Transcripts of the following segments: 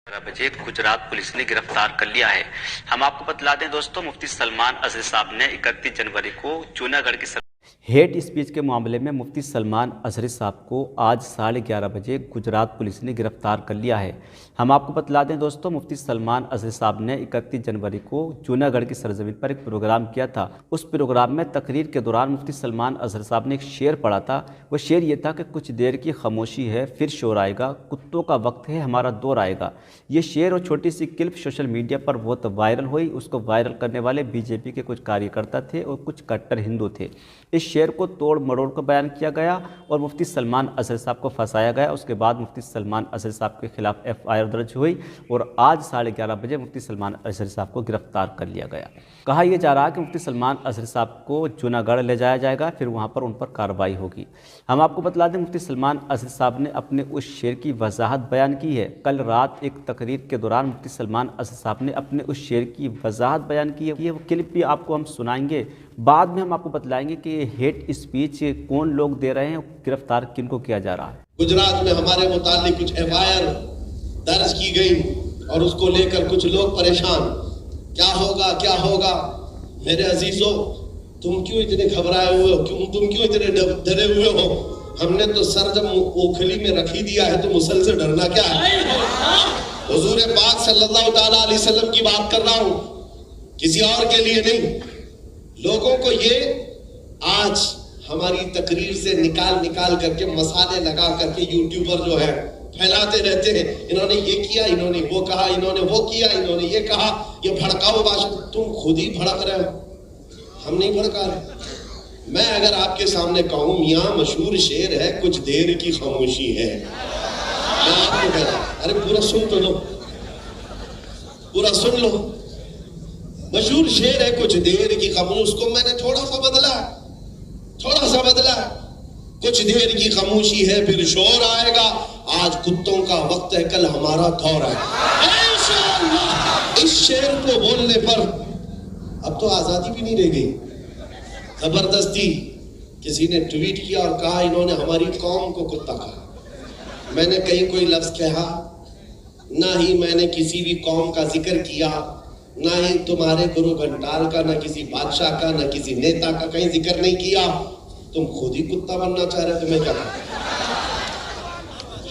बजे गुजरात पुलिस ने गिरफ्तार कर लिया है। हम आपको बतला दें दोस्तों, मुफ्ती सलमान अजहरी साहब ने 31 जनवरी को जूनागढ़ की हेट स्पीच के मामले में मुफ्ती सलमान अजहरी साहब को आज 11:30 बजे गुजरात पुलिस ने गिरफ्तार कर लिया है। हम आपको बतला दें दोस्तों, मुफ्ती सलमान अजहरी साहब ने 31 जनवरी को जूनागढ़ की सरजमीन पर एक प्रोग्राम किया था। उस प्रोग्राम में तकरीर के दौरान मुफ्ती सलमान अजहरी साहब ने एक शेर पढ़ा था। वो शेर ये था कि कुछ देर की खामोशी है फिर शोर आएगा, कुत्तों का वक्त है हमारा दौर आएगा। ये शेर और छोटी सी क्लिप सोशल मीडिया पर बहुत वायरल हुई। उसको वायरल करने वाले बीजेपी के कुछ कार्यकर्ता थे और कुछ कट्टर हिंदू थे। इस शेर को तोड़ मरोड़ कर बयान किया गया और मुफ्ती सलमान अजहरी साहब को फंसाया गया। उसके बाद मुफ्ती सलमान अजहरी साहब के खिलाफ FIR दर्ज हुई और आज 11:30 बजे मुफ्ती सलमान अजहरी साहब को गिरफ्तार कर लिया गया। कहा यह जा रहा है कि मुफ्ती सलमान अजहरी साहब को जूनागढ़ ले जाया जाएगा, फिर वहाँ पर उन पर कार्रवाई होगी। हम आपको बतला दें, मुफ्ती सलमान अजहरी साहब ने अपने उस शेर की वजाहत बयान की है। कल रात एक तकरीर के दौरान मुफ्ती सलमान अजहरी साहब ने अपने उस शेर की वजाहत बयान की है। ये वो क्लिप भी आपको हम सुनाएंगे। बाद में हम आपको बतलाएंगे कि ये हेट स्पीच कौन लोग दे रहे हैं, गिरफ्तार किनको किया जा रहा है। गुजरात में हमारे मुतालिक कुछ FIR दर्ज की गई और उसको लेकर कुछ लोग परेशान, क्या होगा। मेरे अजीजों, तुम क्यों इतने घबराए हुए हो, तुम क्यों इतने डरे हुए हो? हमने तो सर जब ओखली में रखी दिया है तो मुसल से डरना क्या है? हुजूर पाक सल्लल्लाहु ताला अलैहि वसल्लम की बात कर रहा हूं, किसी और के लिए नहीं। लोगों को ये आज हमारी तकरीर से निकाल करके मसाले लगा करके यूट्यूबर जो है फैलाते रहते हैं, इन्होंने ये किया, इन्होंने वो कहा, इन्होंने वो किया, इन्होंने ये कहा, ये भड़काऊ भाषण। तुम खुद ही भड़क रहे हो, हम नहीं भड़का रहे। मैं अगर आपके सामने कहूं मियां मशहूर शेर है कुछ देर की खामोशी है, मैं आपको कह रहा, अरे पूरा सुन तो लो, पूरा सुन लो। मशहूर शेर है कुछ देर की खामोशी, उसको मैंने थोड़ा सा बदला। कुछ देर की खामोशी है फिर शोर आएगा, आज कुत्तों का वक्त है कल हमारा दौर है। इस शेर को बोलने पर अब तो आजादी भी नहीं रह गई। जबरदस्ती किसी ने ट्वीट किया और कहा इन्होंने हमारी कौम को कुत्ता कहा। मैंने कहीं कोई लफ्ज कहा ना ही मैंने किसी भी कौम का जिक्र किया, ना ही तुम्हारे गुरु घंटाल का, ना किसी बादशाह का, ना किसी नेता का कहीं जिक्र नहीं किया। तुम खुद ही कुत्ता बनना चाह रहे हो, तुम्हें क्या?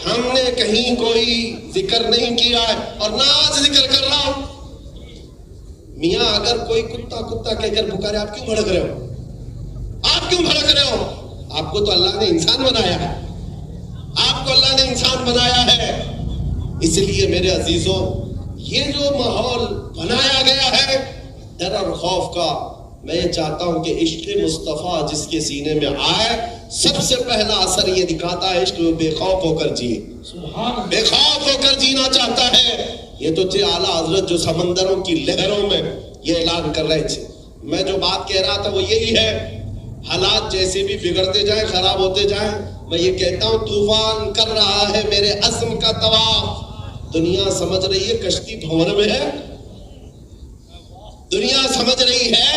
हमने कहीं कोई जिक्र नहीं किया है और ना आज जिक्र कर रहा हूं। मियां अगर कोई कुत्ता कहकर पुकारे, आप क्यों भड़क रहे हो? आपको तो अल्लाह ने इंसान बनाया है। इसलिए मेरे अजीजों, ये जो माहौल बनाया गया है डर और खौफ का, मैं ये चाहता हूं कि इश्क मुस्तफा जिसके सीने में आए, सबसे पहला असर ये दिखाता है इश्क में बेखौफ होकर जिए, बेखौफ होकर जीना चाहता है। ये तो थे आला हजरत जो समंदरों की लहरों में ये ऐलान कर रहे थे। मैं जो बात कह रहा था वो यही है, हालात जैसे भी बिगड़ते जाए, खराब होते जाए, मैं ये कहता हूं तूफान कर रहा है मेरे अज़्म का तवाफ। दुनिया समझ रही है कश्ती भंवर में है, दुनिया समझ रही है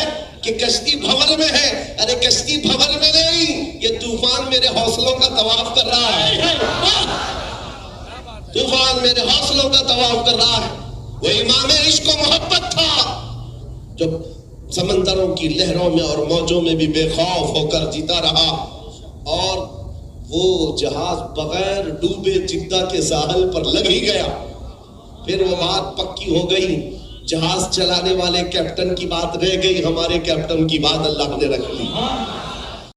कि कश्ती भंवर में है। अरे कश्ती भंवर में नहीं, ये तूफान मेरे हौसलों का तवाफ कर रहा है। तूफान मेरे हौसलों का तवाफ कर रहा है। वो इमाम इश्क व मोहब्बत था जो समंदरों की लहरों में और मौजों में भी बेखौफ होकर जीता रहा, और वो जहाज बगैर डूबे जिद्दा के साहल पर लग ही गया। फिर वो बात पक्की हो गई, जहाज चलाने वाले कैप्टन की बात रह गई, हमारे कैप्टन की बात अल्लाह ने रख ली।